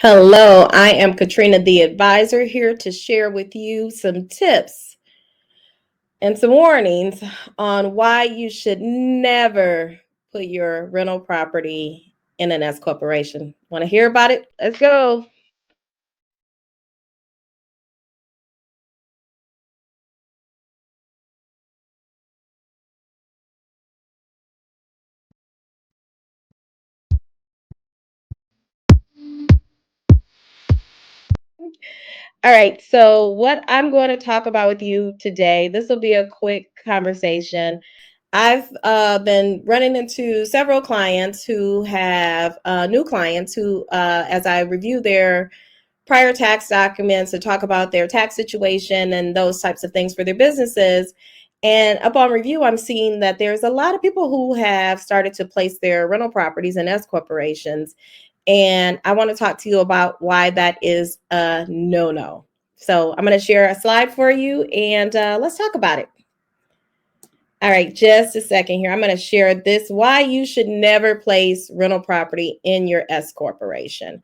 Hello, I am Katrina, the advisor, here to share with you some tips and some warnings on why you should never put your rental property in an S corporation. Want to hear about it? Let's go. All right, so what I'm going to talk about with you today, this will be a quick conversation. I've been running into several clients who have new clients who, as I review their prior tax documents to talk about their tax situation and those types of things for their businesses. And upon review, I'm seeing that there's a lot of people who have started to place their rental properties in S corporations. And I want to talk to you about why that is a no-no. So I'm going to share a slide for you and let's talk about it. All right, just a second here. I'm going to share this why you should never place rental property in your S corporation.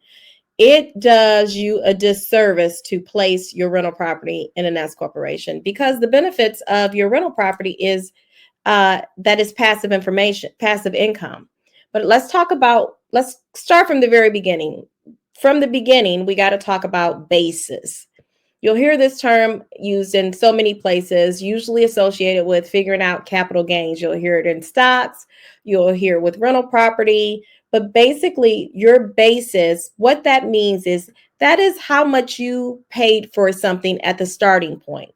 It does you a disservice to place your rental property in an S corporation because the benefits of your rental property is that is passive income. But let's start from the very beginning. From the beginning, we got to talk about basis. You'll hear this term used in so many places, usually associated with figuring out capital gains. You'll hear it in stocks, you'll hear it with rental property, but basically, your basis, what that means is that is how much you paid for something at the starting point.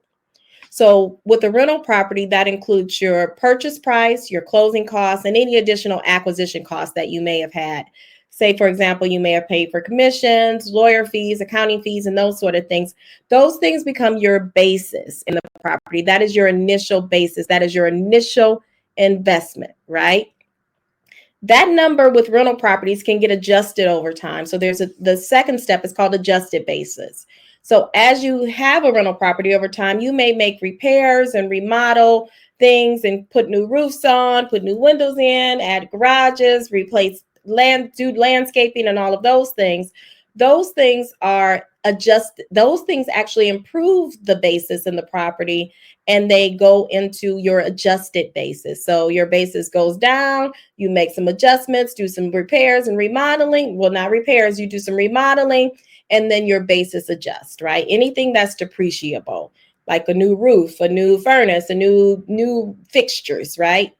So, with a rental property, that includes your purchase price, your closing costs, and any additional acquisition costs that you may have had. Say, for example, you may have paid for commissions, lawyer fees, accounting fees, and those sort of things. Those things become your basis in the property. That is your initial basis. That is your initial investment, right? That number with rental properties can get adjusted over time. So the second step is called adjusted basis. So as you have a rental property over time, you may make repairs and remodel things and put new roofs on, put new windows in, add garages, replace do landscaping and all of those things. Those things are those things actually improve the basis in the property and they go into your adjusted basis. So your basis goes down, you make some adjustments, do some repairs and remodeling. Well, not repairs, you do some remodeling, and then your basis adjusts, right? Anything that's depreciable, like a new roof, a new furnace, a new fixtures, right?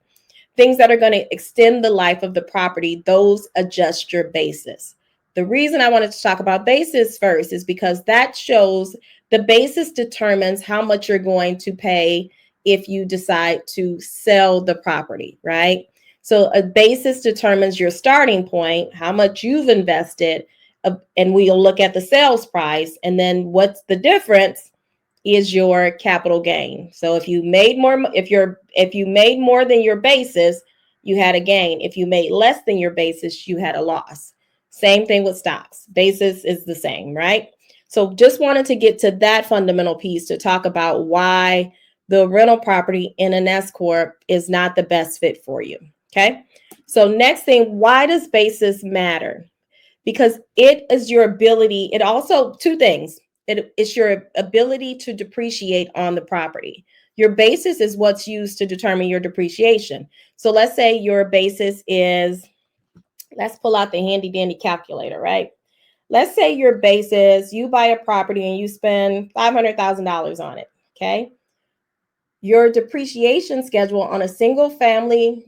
Things that are going to extend the life of the property, those adjust your basis. The reason I wanted to talk about basis first is because that shows the basis determines how much you're going to pay if you decide to sell the property, right? So a basis determines your starting point, how much you've invested, and we'll look at the sales price. And then what's the difference is your capital gain. So if you made more, if you made more than your basis, you had a gain. If you made less than your basis, you had a loss. Same thing with stocks. Basis is the same, right? So just wanted to get to that fundamental piece to talk about why the rental property in an S corp is not the best fit for you. Okay. So next thing, why does basis matter? Because it is your ability. It also two things. It's your ability to depreciate on the property. Your basis is what's used to determine your depreciation. So let's say your basis is, let's pull out the handy dandy calculator, right? Let's say your basis, you buy a property and you spend $500,000 on it, okay? Your depreciation schedule on a single family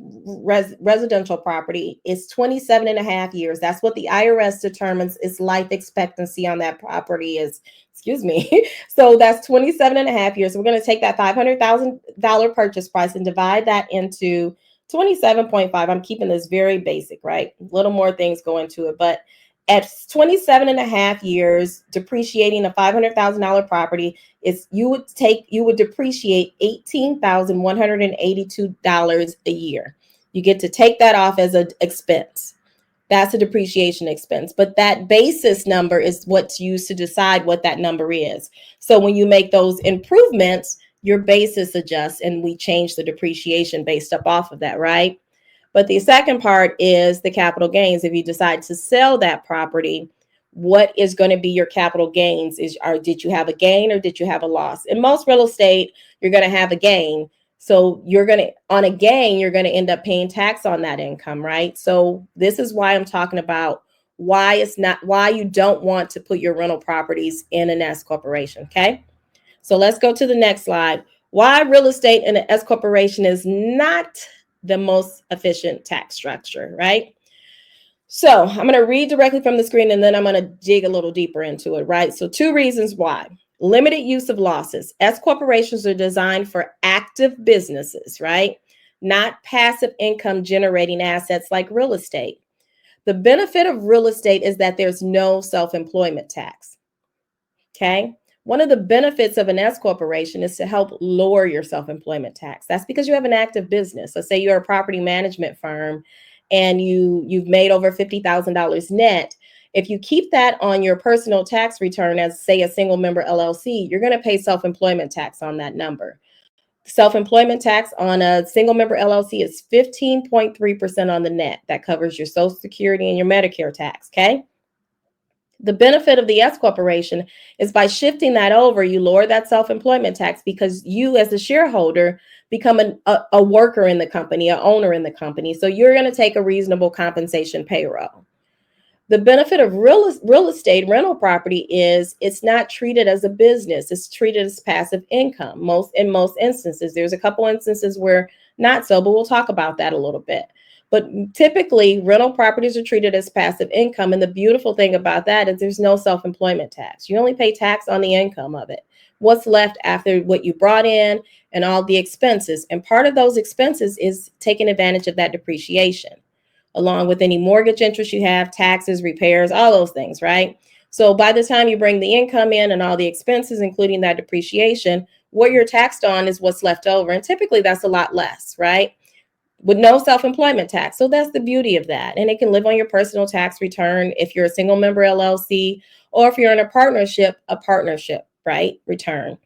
residential property is 27 and a half years. That's what the IRS determines its life expectancy on that property is. Excuse me. So that's 27 and a half years. So we're going to take that $500,000 purchase price and divide that into 27.5. I'm keeping this very basic, right? A little more things go into it, but at 27 and a half years, depreciating a $500,000 property is you would depreciate $18,182 a year. You get to take that off as an expense. That's a depreciation expense. But that basis number is what's used to decide what that number is. So when you make those improvements, your basis adjusts and we change the depreciation based up off of that, right? But the second part is the capital gains. If you decide to sell that property, what is going to be your capital gains is, or did you have a gain or did you have a loss? In most real estate, you're going to have a gain. So you're going to, on a gain, you're going to end up paying tax on that income, right? So this is why I'm talking about why you don't want to put your rental properties in an S corporation. Okay. So let's go to the next slide. Why real estate in an S corporation is not the most efficient tax structure, right? So I'm going to read directly from the screen and then I'm going to dig a little deeper into it, right? So 2 reasons why. Limited use of losses. S corporations are designed for active businesses, right? Not passive income generating assets like real estate. The benefit of real estate is that there's no self-employment tax. Okay. One of the benefits of an S corporation is to help lower your self-employment tax. That's because you have an active business. So say you're a property management firm and you've made over $50,000 net. If you keep that on your personal tax return as, say, a single member LLC, you're going to pay self-employment tax on that number. Self-employment tax on a single member LLC is 15.3% on the net. That covers your Social Security and your Medicare tax. Okay. The benefit of the S corporation is by shifting that over, you lower that self-employment tax because you, as a shareholder, become a worker in the company, an owner in the company. So you're going to take a reasonable compensation payroll. The benefit of real estate rental property is it's not treated as a business. It's treated as passive income. In most instances, there's a couple instances where not so, but we'll talk about that a little bit. But typically, rental properties are treated as passive income. And the beautiful thing about that is there's no self-employment tax. You only pay tax on the income of it. What's left after what you brought in and all the expenses. And part of those expenses is taking advantage of that depreciation, along with any mortgage interest you have, taxes, repairs, all those things, right? So by the time you bring the income in and all the expenses, including that depreciation, what you're taxed on is what's left over. And typically that's a lot less, right? With no self-employment tax. So that's the beauty of that. And it can live on your personal tax return if you're a single member LLC, or if you're in a partnership, right? Return,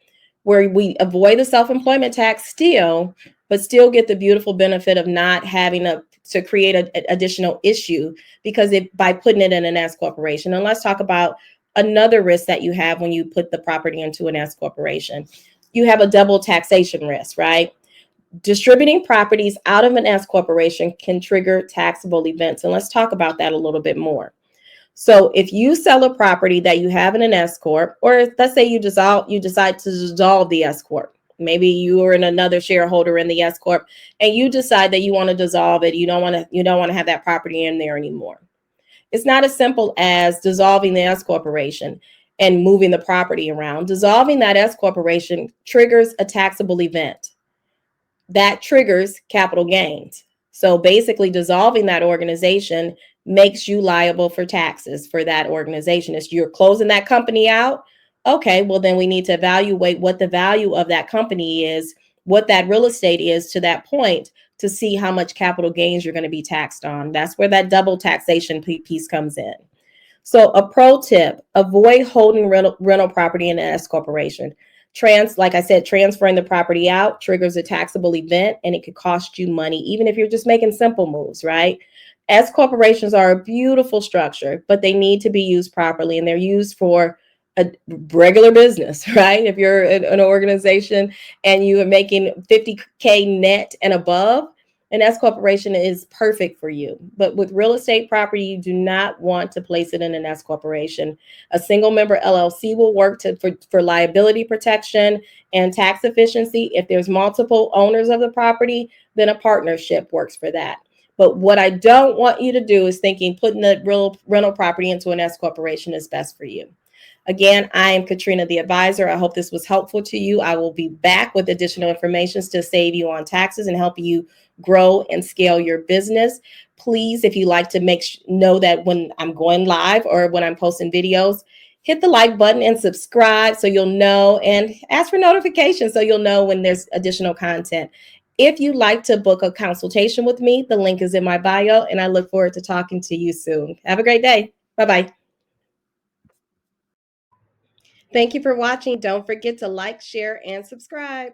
where we avoid the self-employment tax still, but still get the beautiful benefit of not having to create an additional issue because by putting it in an S corporation. And let's talk about another risk that you have when you put the property into an S corporation. You have a double taxation risk, right? Distributing properties out of an S corporation can trigger taxable events. And let's talk about that a little bit more. So if you sell a property that you have in an S corp, or let's say you decide to dissolve the S corp. Maybe you are in another shareholder in the S corp and you decide that you want to dissolve it. You don't want to have that property in there anymore. It's not as simple as dissolving the S corporation and moving the property around. Dissolving that S corporation triggers a taxable event that triggers capital gains. So basically, dissolving that organization makes you liable for taxes for that organization. If you're closing that company out, okay, well, then we need to evaluate what the value of that company is, what that real estate is to that point, to see how much capital gains you're going to be taxed on. That's where that double taxation piece comes in. So a pro tip, avoid holding rental property in an S corporation. Like I said, transferring the property out triggers a taxable event and it could cost you money, even if you're just making simple moves, right? S corporations are a beautiful structure, but they need to be used properly, and they're used for a regular business, right? If you're an organization and you are making 50K net and above, an S corporation is perfect for you. But with real estate property, you do not want to place it in an S corporation. A single member LLC will work for liability protection and tax efficiency. If there's multiple owners of the property, then a partnership works for that. But what I don't want you to do is thinking putting the rental property into an S corporation is best for you. Again, I am Katrina, the advisor. I hope this was helpful to you. I will be back with additional information to save you on taxes and help you grow and scale your business. Please, if you like to know that when I'm going live or when I'm posting videos, hit the like button and subscribe so you'll know, and ask for notifications so you'll know when there's additional content. If you'd like to book a consultation with me, the link is in my bio, and I look forward to talking to you soon. Have a great day. Bye-bye. Thank you for watching. Don't forget to like, share, and subscribe.